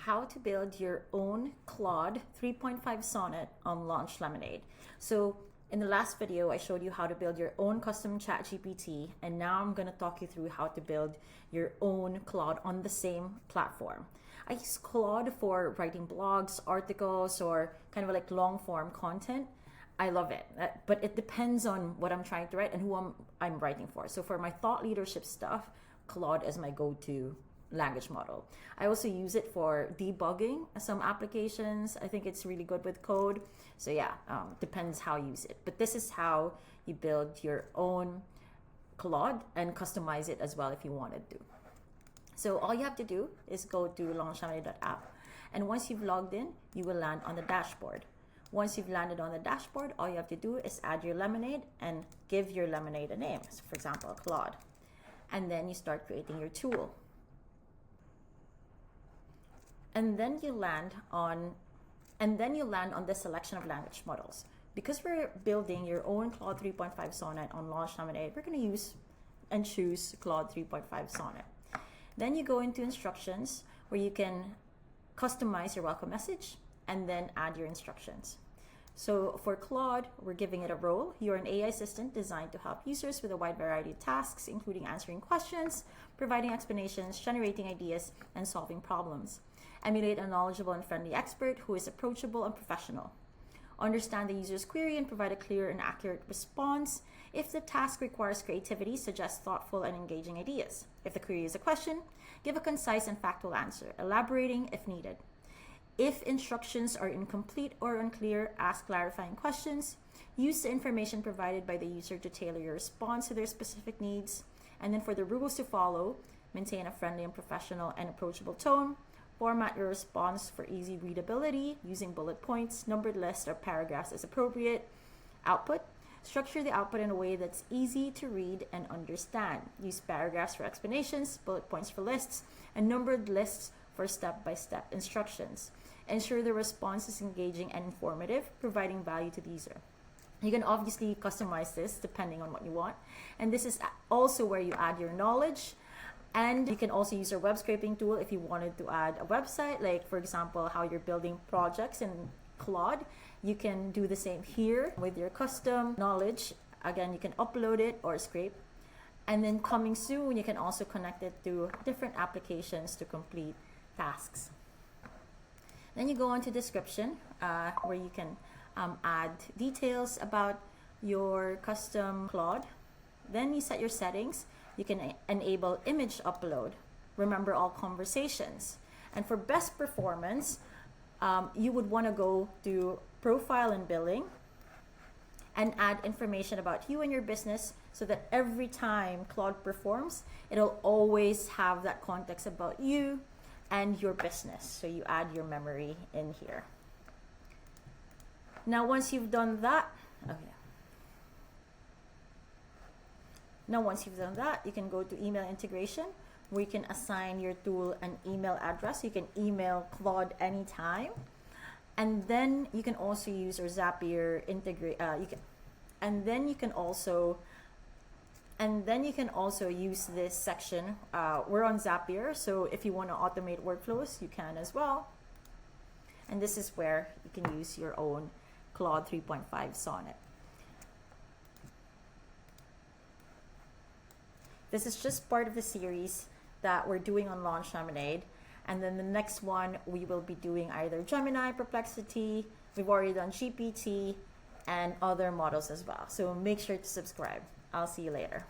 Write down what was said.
how to build your own Claude 3.5 Sonnet on LaunchLemonade. So in the last video, I showed you how to build your own custom chat GPT, and now I'm going to talk you through how to build your own Claude on the same platform. I use Claude for writing blogs, articles, or kind of like long form content. I love it, but it depends on what I'm trying to write and who I'm writing for. So for my thought leadership stuff, Claude is my go-to language model. I also use it for debugging some applications. I think it's really good with code. So yeah, depends how you use it. But this is how you build your own Claude and customize it as well if you wanted to. So all you have to do is go to launchlemonade.app, and once you've logged in, you will land on the dashboard. Once you've landed on the dashboard, all you have to do is add your lemonade and give your lemonade a name. So for example, Claude. And then you start creating your tool. And then you land on the selection of language models. Because we're building your own Claude 3.5 Sonnet on LaunchLemonade, we're going to use and choose Claude 3.5 Sonnet. Then you go into instructions where you can customize your welcome message and then add your instructions. So for Claude, we're giving it a role. You're an AI assistant designed to help users with a wide variety of tasks, including answering questions, providing explanations, generating ideas, and solving problems. Emulate a knowledgeable and friendly expert who is approachable and professional. Understand the user's query and provide a clear and accurate response. If the task requires creativity, suggest thoughtful and engaging ideas. If the query is a question, give a concise and factual answer, elaborating if needed. If instructions are incomplete or unclear, ask clarifying questions. Use the information provided by the user to tailor your response to their specific needs. And then for the rules to follow, maintain a friendly and professional and approachable tone. Format your response for easy readability using bullet points, numbered lists, or paragraphs as appropriate. Output. Structure the output in a way that's easy to read and understand. Use paragraphs for explanations, bullet points for lists, and numbered lists for step-by-step instructions. Ensure the response is engaging and informative, providing value to the user. You can obviously customize this depending on what you want. And this is also where you add your knowledge. And you can also use your web scraping tool if you wanted to add a website, like for example, how you're building projects in Claude. You can do the same here with your custom knowledge. Again, you can upload it or scrape. And then coming soon, you can also connect it to different applications to complete tasks. Then you go on to description, where you can add details about your custom Claude. Then you set your settings. You can enable image upload. Remember all conversations. And for best performance, you would want to go to profile and billing and add information about you and your business so that every time Claude performs, it'll always have that context about you and your business. So you add your memory in here. Now once you've done that, you can go to email integration, where you can assign your tool an email address. You can email Claude anytime. And then you can also use your Zapier integrate. And then you can also use this section. We're on Zapier, so if you want to automate workflows, you can as well. And this is where you can use your own Claude 3.5 Sonnet. This is just part of the series that we're doing on LaunchLemonade. And then the next one, we will be doing either Gemini, Perplexity, we've already done GPT, and other models as well. So make sure to subscribe. I'll see you later.